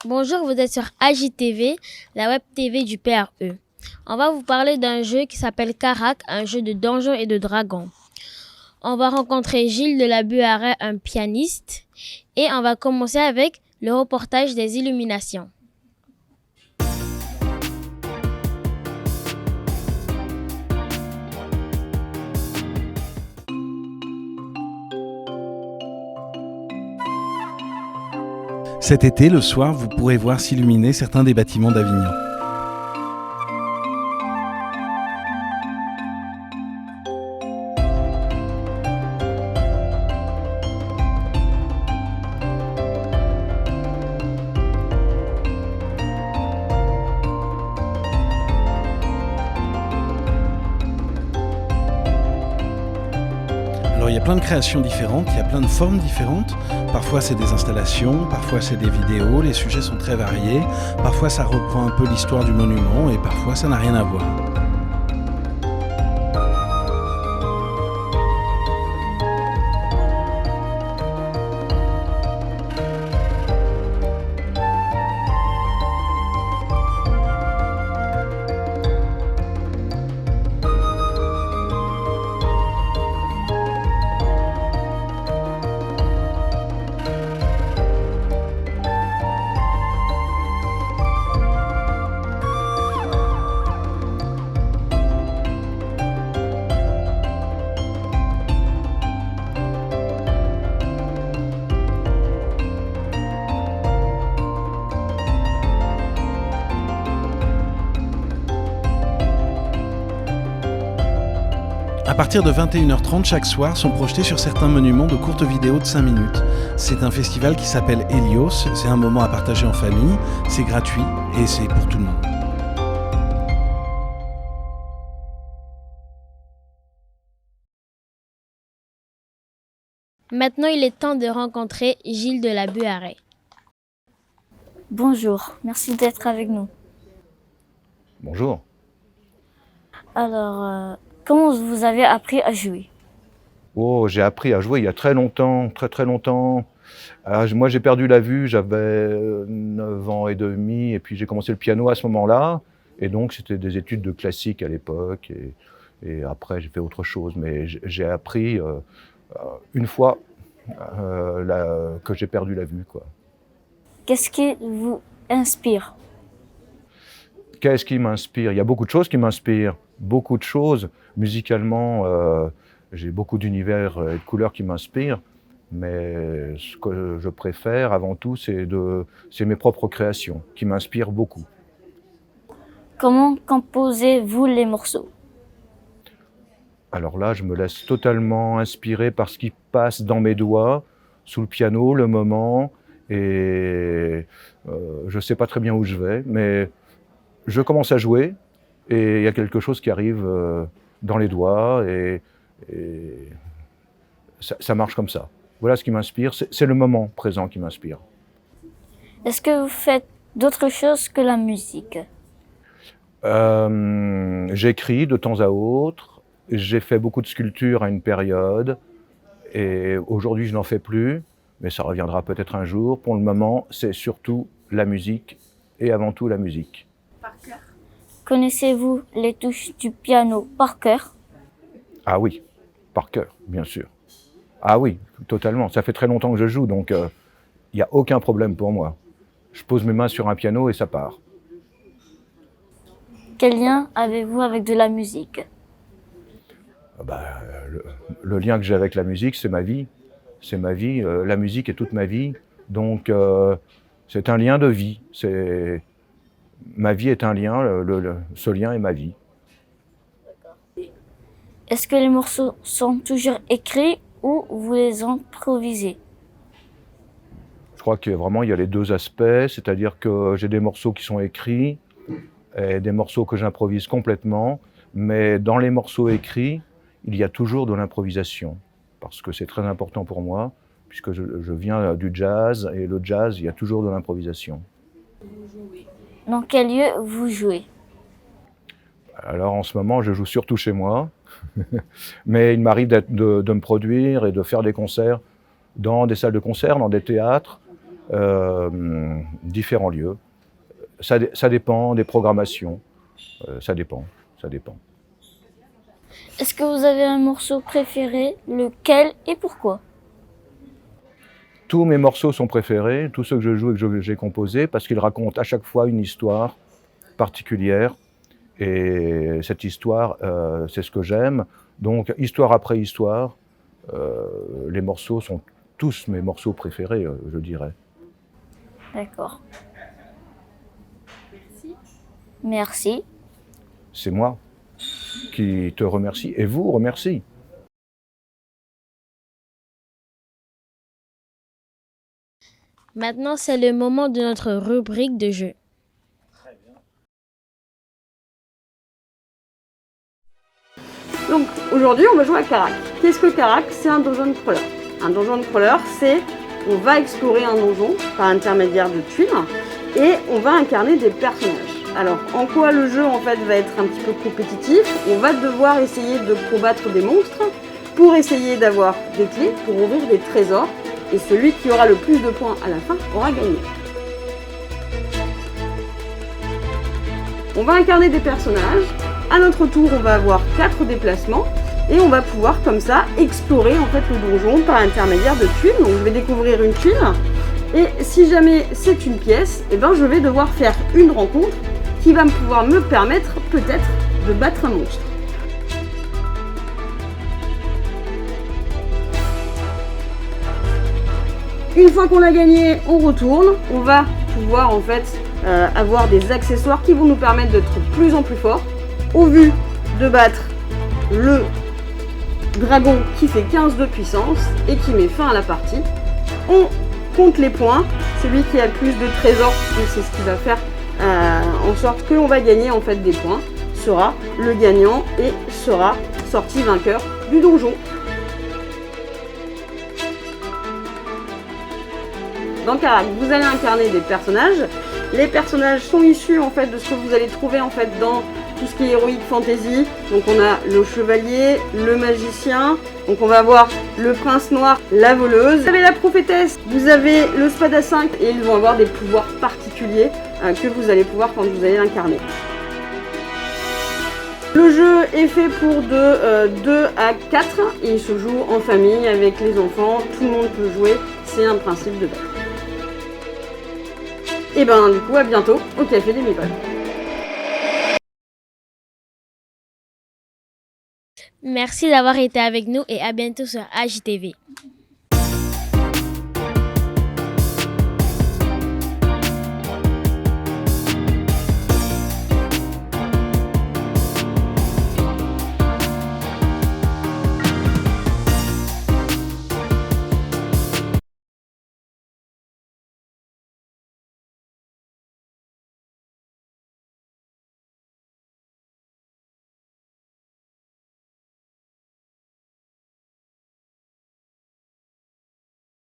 Bonjour, vous êtes sur AJTV, la web TV du PRE. On va vous parler d'un jeu qui s'appelle Carac, un jeu de donjons et de dragons. On va rencontrer Gilles de la Buaret, un pianiste, et on va commencer avec le reportage des illuminations. Cet été, le soir, vous pourrez voir s'illuminer certains des bâtiments d'Avignon. Alors il y a plein de créations différentes, il y a plein de formes différentes. Parfois c'est des installations, parfois c'est des vidéos, les sujets sont très variés. Parfois ça reprend un peu l'histoire du monument et parfois ça n'a rien à voir. À partir de 21h30 chaque soir sont projetés sur certains monuments de courtes vidéos de 5 minutes. C'est un festival qui s'appelle Helios, c'est un moment à partager en famille, c'est gratuit et c'est pour tout le monde. Maintenant, il est temps de rencontrer Gilles de la Buaret. Bonjour, merci d'être avec nous. Bonjour. Alors, comment vous avez appris à jouer? Oh, j'ai appris à jouer il y a très longtemps, très longtemps. Alors, moi, j'ai perdu la vue, j'avais 9 ans et demi, et puis j'ai commencé le piano à ce moment-là. Et donc, c'était des études de classique à l'époque, et après, j'ai fait autre chose. Mais j'ai appris une fois que j'ai perdu la vue, quoi. Qu'est-ce qui vous inspire? Qu'est-ce qui m'inspire? Il y a beaucoup de choses qui m'inspirent, beaucoup de choses. Musicalement, j'ai beaucoup d'univers et de couleurs qui m'inspirent, mais ce que je préfère avant tout, c'est mes propres créations qui m'inspirent beaucoup. Comment composez-vous les morceaux? Alors là, je me laisse totalement inspirer par ce qui passe dans mes doigts, sous le piano, le moment, et je ne sais pas très bien où je vais, mais je commence à jouer et il y a quelque chose qui arrive dans les doigts et ça marche comme ça. Voilà ce qui m'inspire, c'est le moment présent qui m'inspire. Est-ce que vous faites d'autres choses que la musique? J'écris de temps à autre, j'ai fait beaucoup de sculptures à une période et aujourd'hui je n'en fais plus, mais ça reviendra peut-être un jour. Pour le moment, c'est surtout la musique et avant tout la musique. Connaissez-vous les touches du piano par cœur? Ah oui, par cœur, bien sûr. Ah oui, totalement. Ça fait très longtemps que je joue, donc il n'y a aucun problème pour moi. Je pose mes mains sur un piano et ça part. Quel lien avez-vous avec de la musique? Le lien que j'ai avec la musique, c'est ma vie. C'est ma vie. La musique est toute ma vie. Donc c'est un lien de vie. Ma vie est un lien, ce lien est ma vie. Est-ce que les morceaux sont toujours écrits ou vous les improvisez? Je crois que vraiment il y a les deux aspects, c'est-à-dire que j'ai des morceaux qui sont écrits et des morceaux que j'improvise complètement, mais dans les morceaux écrits, il y a toujours de l'improvisation, parce que c'est très important pour moi, puisque je viens du jazz, et le jazz, il y a toujours de l'improvisation. Dans quel lieu vous jouez? Alors en ce moment, je joue surtout chez moi, mais il m'arrive de me produire et de faire des concerts dans des salles de concert, dans des théâtres, différents lieux. Ça dépend des programmations, ça dépend. Est-ce que vous avez un morceau préféré? Lequel et pourquoi? Tous mes morceaux sont préférés, tous ceux que je joue et que j'ai composés, parce qu'ils racontent à chaque fois une histoire particulière. Et cette histoire, c'est ce que j'aime. Donc, histoire après histoire, les morceaux sont tous mes morceaux préférés, je dirais. D'accord. Merci. C'est moi qui te remercie et vous remercie. Maintenant, c'est le moment de notre rubrique de jeu. Donc aujourd'hui on va jouer à Carac. Qu'est-ce que Carac? C'est un donjon crawler. Un donjon crawler, c'est on va explorer un donjon par intermédiaire de tuiles et on va incarner des personnages. Alors en quoi le jeu en fait va être un petit peu compétitif? On va devoir essayer de combattre des monstres pour essayer d'avoir des clés pour ouvrir des trésors et celui qui aura le plus de points à la fin aura gagné. On va incarner des personnages. À notre tour, on va avoir 4 déplacements et on va pouvoir comme ça explorer en fait le donjon par intermédiaire de tuiles. Donc je vais découvrir une tuile et si jamais c'est une pièce, eh ben, je vais devoir faire une rencontre qui va pouvoir me permettre peut-être de battre un monstre. Une fois qu'on l'a gagné, on retourne. On va pouvoir en fait avoir des accessoires qui vont nous permettre d'être de plus en plus forts. Au vu de battre le dragon qui fait 15 de puissance et qui met fin à la partie, on compte les points. Celui qui a le plus de trésors, c'est ce qui va faire en sorte que l'on va gagner en fait des points, sera le gagnant et sera sorti vainqueur du donjon. Dans Carac, vous allez incarner des personnages. Les personnages sont issus en fait de ce que vous allez trouver en fait dans tout ce qui est Heroic Fantasy. Donc on a le chevalier, le magicien, donc on va avoir le prince noir, la voleuse. Vous avez la prophétesse, vous avez le spadassin et ils vont avoir des pouvoirs particuliers que vous allez pouvoir quand vous allez l'incarner. Le jeu est fait pour de 2 à 4 et il se joue en famille avec les enfants, tout le monde peut jouer, c'est un principe de base. Et ben du coup à bientôt au Café des Mécoles. Merci d'avoir été avec nous et à bientôt sur AJTV.